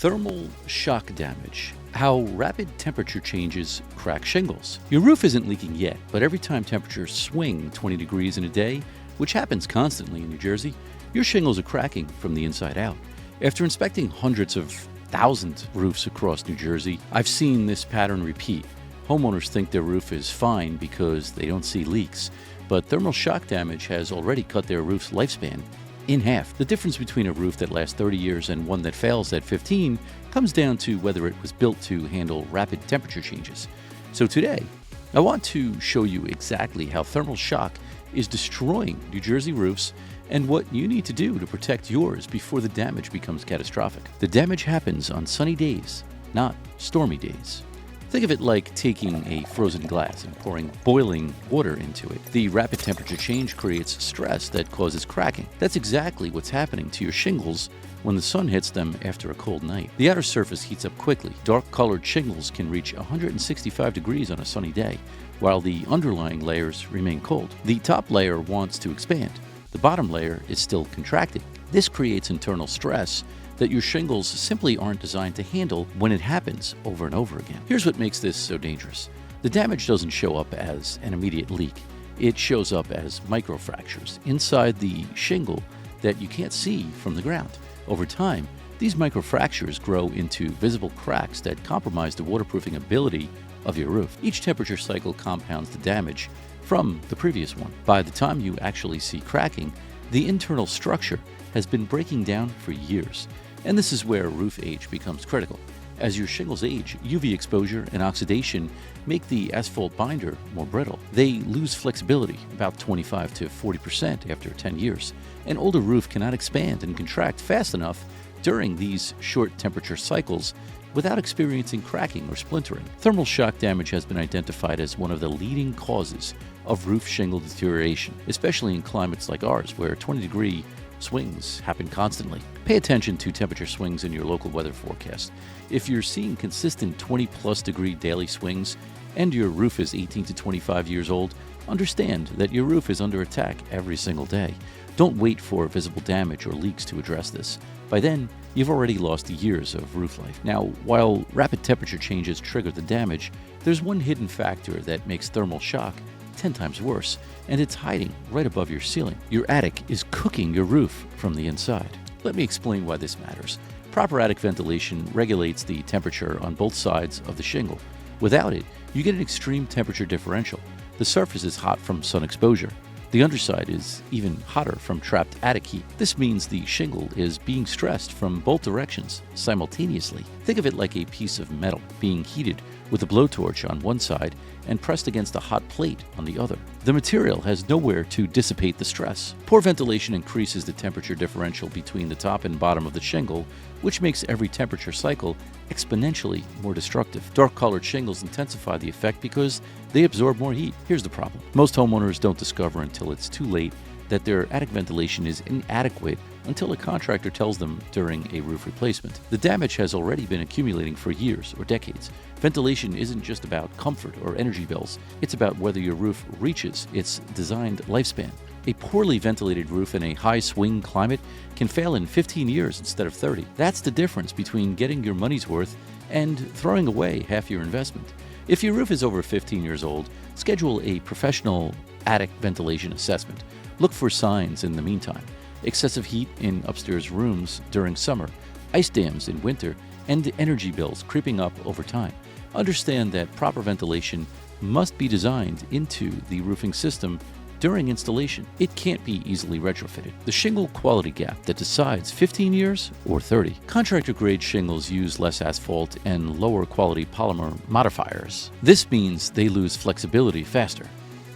Thermal shock damage. How rapid temperature changes crack shingles. Your roof isn't leaking yet, but every time temperatures swing 20 degrees in a day, which happens constantly in New Jersey, your shingles are cracking from the inside out. After inspecting hundreds of thousands of roofs across New Jersey, I've seen this pattern repeat. Homeowners think their roof is fine because they don't see leaks, but thermal shock damage has already cut their roof's lifespan in half. The difference between a roof that lasts 30 years and one that fails at 15 comes down to whether it was built to handle rapid temperature changes. So today, I want to show you exactly how thermal shock is destroying New Jersey roofs and what you need to do to protect yours before the damage becomes catastrophic. The damage happens on sunny days, not stormy days. Think of it like taking a frozen glass and pouring boiling water into it. The rapid temperature change creates stress that causes cracking. That's exactly what's happening to your shingles when the sun hits them after a cold night. The outer surface heats up quickly. Dark-colored shingles can reach 165 degrees on a sunny day, while the underlying layers remain cold. The top layer wants to expand. The bottom layer is still contracting. This creates internal stress that your shingles simply aren't designed to handle when it happens over and over again. Here's what makes this so dangerous. The damage doesn't show up as an immediate leak. It shows up as microfractures inside the shingle that you can't see from the ground. Over time, these microfractures grow into visible cracks that compromise the waterproofing ability of your roof. Each temperature cycle compounds the damage from the previous one. By the time you actually see cracking, the internal structure has been breaking down for years. And this is where roof age becomes critical. As your shingles age, UV exposure and oxidation make the asphalt binder more brittle. They lose flexibility, about 25 to 40% after 10 years. An older roof cannot expand and contract fast enough during these short temperature cycles without experiencing cracking or splintering. Thermal shock damage has been identified as one of the leading causes of roof shingle deterioration, especially in climates like ours, where 20-degree swings happen constantly. Pay attention to temperature swings in your local weather forecast. If you're seeing consistent 20-plus degree daily swings and your roof is 18 to 25 years old, understand that your roof is under attack every single day. Don't wait for visible damage or leaks to address this. By then, you've already lost years of roof life. Now, while rapid temperature changes trigger the damage, there's one hidden factor that makes thermal shock 10 times worse, and it's hiding right above your ceiling. Your attic is cooking your roof from the inside. Let me explain why this matters. Proper attic ventilation regulates the temperature on both sides of the shingle. Without it, you get an extreme temperature differential. The surface is hot from sun exposure. The underside is even hotter from trapped attic heat. This means the shingle is being stressed from both directions simultaneously. Think of it like a piece of metal being heated with a blowtorch on one side and pressed against a hot plate on the other. The material has nowhere to dissipate the stress. Poor ventilation increases the temperature differential between the top and bottom of the shingle, which makes every temperature cycle exponentially more destructive. Dark-colored shingles intensify the effect because they absorb more heat. Here's the problem. Most homeowners don't discover until it's too late that their attic ventilation is inadequate until a contractor tells them during a roof replacement. The damage has already been accumulating for years or decades. Ventilation isn't just about comfort or energy bills. It's about whether your roof reaches its designed lifespan. A poorly ventilated roof in a high swing climate can fail in 15 years instead of 30. That's the difference between getting your money's worth and throwing away half your investment. If your roof is over 15 years old, schedule a professional attic ventilation assessment. Look for signs in the meantime: excessive heat in upstairs rooms during summer, ice dams in winter, and energy bills creeping up over time. Understand that proper ventilation must be designed into the roofing system during installation. It can't be easily retrofitted. The shingle quality gap that decides 15 years or 30. Contractor-grade shingles use less asphalt and lower quality polymer modifiers. This means they lose flexibility faster.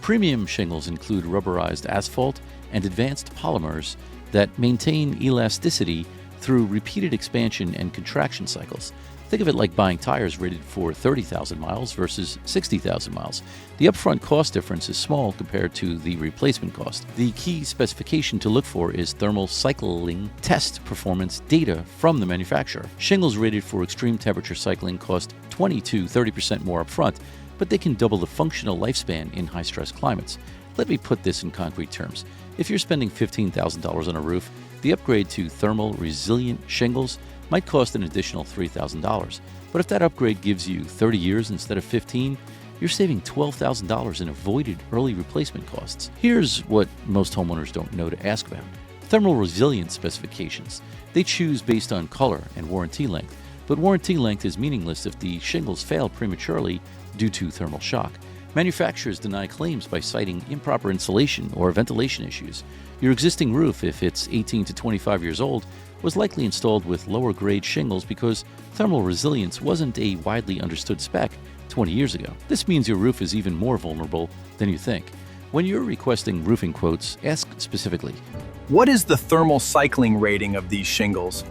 Premium shingles include rubberized asphalt and advanced polymers that maintain elasticity through repeated expansion and contraction cycles. Think of it like buying tires rated for 30,000 miles versus 60,000 miles. The upfront cost difference is small compared to the replacement cost. The key specification to look for is thermal cycling test performance data from the manufacturer. Shingles rated for extreme temperature cycling cost 20 to 30% more upfront, but they can double the functional lifespan in high-stress climates. Let me put this in concrete terms. If you're spending $15,000 on a roof, the upgrade to thermal resilient shingles might cost an additional $3,000. But if that upgrade gives you 30 years instead of 15, you're saving $12,000 in avoided early replacement costs. Here's what most homeowners don't know to ask about. Thermal resilience specifications. They choose based on color and warranty length, but warranty length is meaningless if the shingles fail prematurely due to thermal shock. Manufacturers deny claims by citing improper insulation or ventilation issues. Your existing roof, if it's 18 to 25 years old, was likely installed with lower grade shingles because thermal resilience wasn't a widely understood spec 20 years ago. This means your roof is even more vulnerable than you think. When you're requesting roofing quotes, ask specifically, what is the thermal cycling rating of these shingles?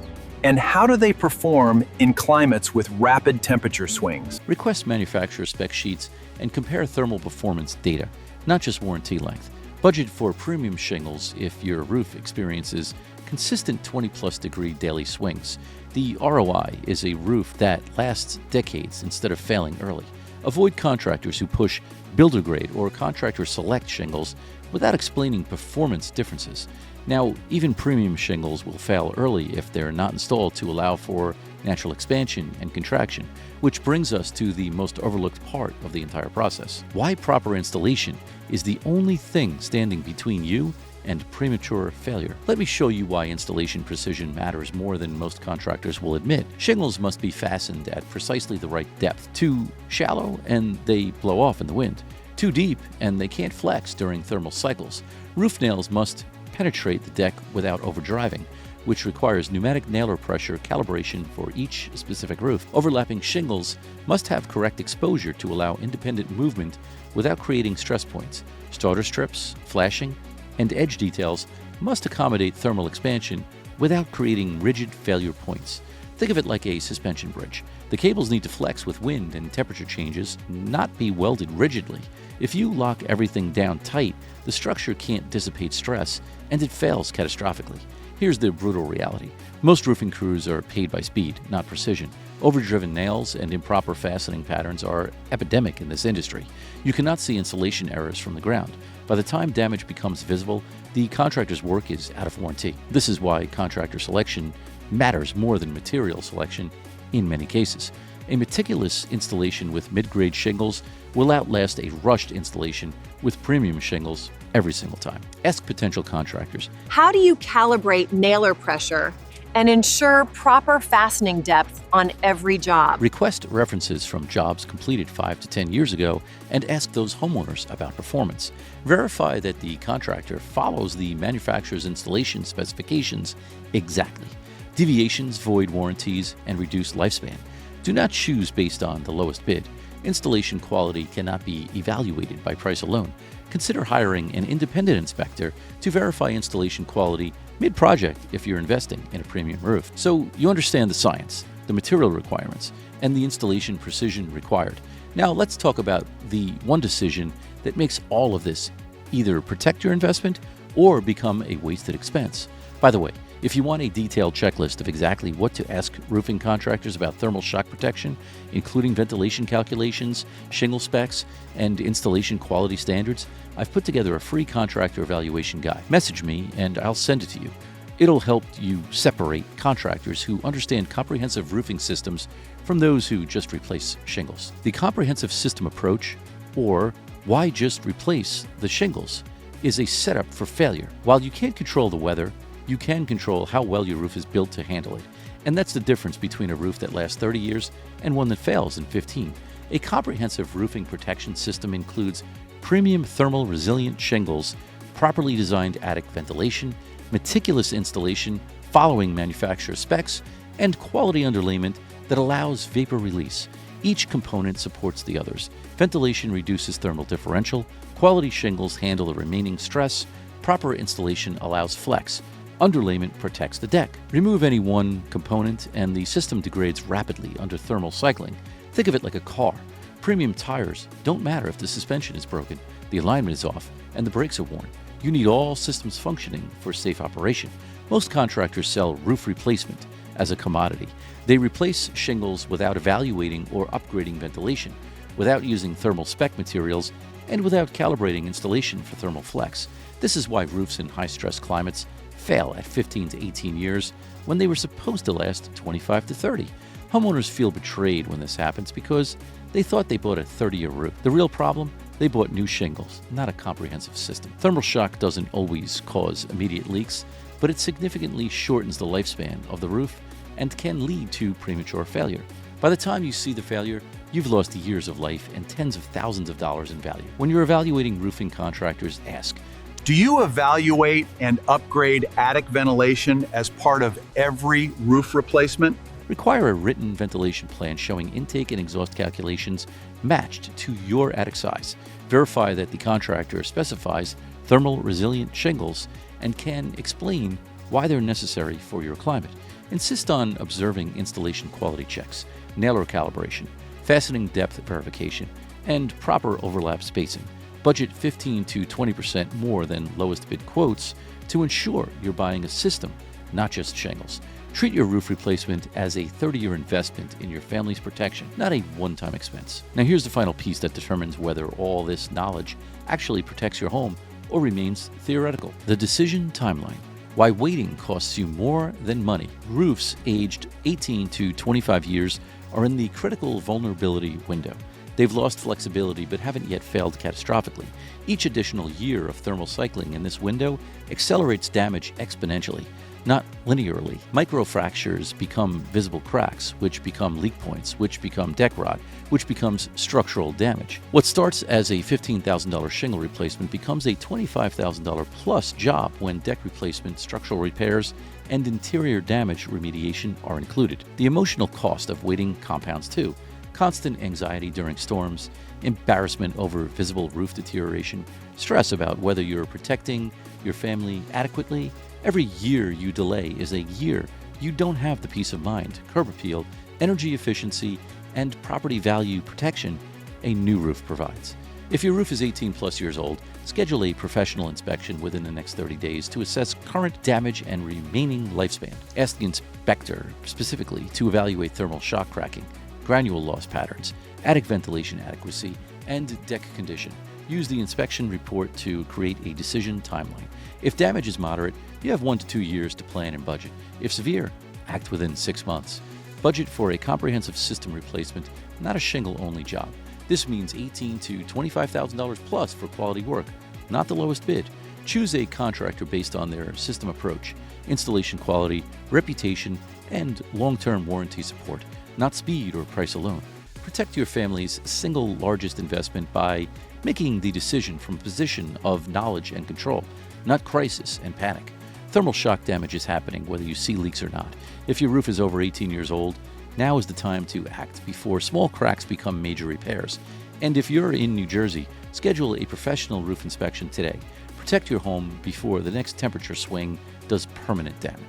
And how do they perform in climates with rapid temperature swings? Request manufacturer spec sheets and compare thermal performance data, not just warranty length. Budget for premium shingles if your roof experiences consistent 20-plus degree daily swings. The ROI is a roof that lasts decades instead of failing early. Avoid contractors who push builder grade or contractor select shingles without explaining performance differences. Now, even premium shingles will fail early if they're not installed to allow for natural expansion and contraction, which brings us to the most overlooked part of the entire process. Why proper installation is the only thing standing between you and premature failure. Let me show you why installation precision matters more than most contractors will admit. Shingles must be fastened at precisely the right depth. Too shallow and they blow off in the wind. Too deep and they can't flex during thermal cycles. Roof nails must penetrate the deck without overdriving, which requires pneumatic nailer pressure calibration for each specific roof. Overlapping shingles must have correct exposure to allow independent movement without creating stress points. Starter strips, flashing, and edge details must accommodate thermal expansion without creating rigid failure points. Think of it like a suspension bridge. The cables need to flex with wind and temperature changes, not be welded rigidly. If you lock everything down tight, the structure can't dissipate stress, and it fails catastrophically. Here's the brutal reality. Most roofing crews are paid by speed, not precision. Overdriven nails and improper fastening patterns are epidemic in this industry. You cannot see insulation errors from the ground. By the time damage becomes visible, the contractor's work is out of warranty. This is why contractor selection matters more than material selection in many cases. A meticulous installation with mid-grade shingles will outlast a rushed installation with premium shingles every single time. Ask potential contractors, how do you calibrate nailer pressure and ensure proper fastening depth on every job? Request references from jobs completed 5 to 10 years ago and ask those homeowners about performance. Verify that the contractor follows the manufacturer's installation specifications exactly. Deviations void warranties and reduce lifespan. Do not choose based on the lowest bid. Installation quality cannot be evaluated by price alone. Consider hiring an independent inspector to verify installation quality mid-project if you're investing in a premium roof. So you understand the science, the material requirements, and the installation precision required. Now let's talk about the one decision that makes all of this either protect your investment or become a wasted expense. By the way, if you want a detailed checklist of exactly what to ask roofing contractors about thermal shock protection, including ventilation calculations, shingle specs, and installation quality standards, I've put together a free contractor evaluation guide. Message me and I'll send it to you. It'll help you separate contractors who understand comprehensive roofing systems from those who just replace shingles. The comprehensive system approach, or why just replace the shingles, is a setup for failure. While you can't control the weather, you can control how well your roof is built to handle it. And that's the difference between a roof that lasts 30 years and one that fails in 15. A comprehensive roofing protection system includes premium thermal resilient shingles, properly designed attic ventilation, meticulous installation following manufacturer specs, and quality underlayment that allows vapor release. Each component supports the others. Ventilation reduces thermal differential, quality shingles handle the remaining stress, proper installation allows flex. Underlayment protects the deck. Remove any one component and the system degrades rapidly under thermal cycling. Think of it like a car. Premium tires don't matter if the suspension is broken, the alignment is off, and the brakes are worn. You need all systems functioning for safe operation. Most contractors sell roof replacement as a commodity. They replace shingles without evaluating or upgrading ventilation, without using thermal spec materials, and without calibrating installation for thermal flex. This is why roofs in high-stress climates fail at 15 to 18 years when they were supposed to last 25 to 30. Homeowners feel betrayed when this happens because they thought they bought a 30-year roof. The real problem? They bought new shingles, not a comprehensive system. Thermal shock doesn't always cause immediate leaks, but it significantly shortens the lifespan of the roof and can lead to premature failure. By the time you see the failure, you've lost years of life and tens of thousands of dollars in value. When you're evaluating roofing contractors, ask, Do you evaluate and upgrade attic ventilation as part of every roof replacement? require a written ventilation plan showing intake and exhaust calculations matched to your attic size. Verify that the contractor specifies thermal resilient shingles and can explain why they're necessary for your climate. Insist on observing installation quality checks, nailer calibration, fastening depth verification, and proper overlap spacing. Budget 15 to 20% more than lowest bid quotes to ensure you're buying a system, not just shingles. Treat your roof replacement as a 30-year investment in your family's protection, not a one-time expense. Now here's the final piece that determines whether all this knowledge actually protects your home or remains theoretical. The decision timeline. Why waiting costs you more than money. Roofs aged 18 to 25 years are in the critical vulnerability window. They've lost flexibility but haven't yet failed catastrophically. Each additional year of thermal cycling in this window accelerates damage exponentially, not linearly. Microfractures become visible cracks, which become leak points, which become deck rot, which becomes structural damage. What starts as a $15,000 shingle replacement becomes a $25,000 plus job when deck replacement, structural repairs, and interior damage remediation are included. The emotional cost of waiting compounds too. Constant anxiety during storms, embarrassment over visible roof deterioration, stress about whether you're protecting your family adequately. Every year you delay is a year you don't have the peace of mind, curb appeal, energy efficiency, and property value protection a new roof provides. If your roof is 18 plus years old, schedule a professional inspection within the next 30 days to assess current damage and remaining lifespan. Ask the inspector specifically to evaluate thermal shock cracking, granule loss patterns, attic ventilation adequacy, and deck condition. Use the inspection report to create a decision timeline. If damage is moderate, you have 1 to 2 years to plan and budget. If severe, act within 6 months. Budget for a comprehensive system replacement, not a shingle-only job. This means $18,000 to $25,000 plus for quality work, not the lowest bid. Choose a contractor based on their system approach, installation quality, reputation, and long-term warranty support, not speed or price alone. Protect your family's single largest investment by making the decision from a position of knowledge and control, not crisis and panic. Thermal shock damage is happening whether you see leaks or not. If your roof is over 18 years old, now is the time to act before small cracks become major repairs. And if you're in New Jersey, schedule a professional roof inspection today. Protect your home before the next temperature swing does permanent damage.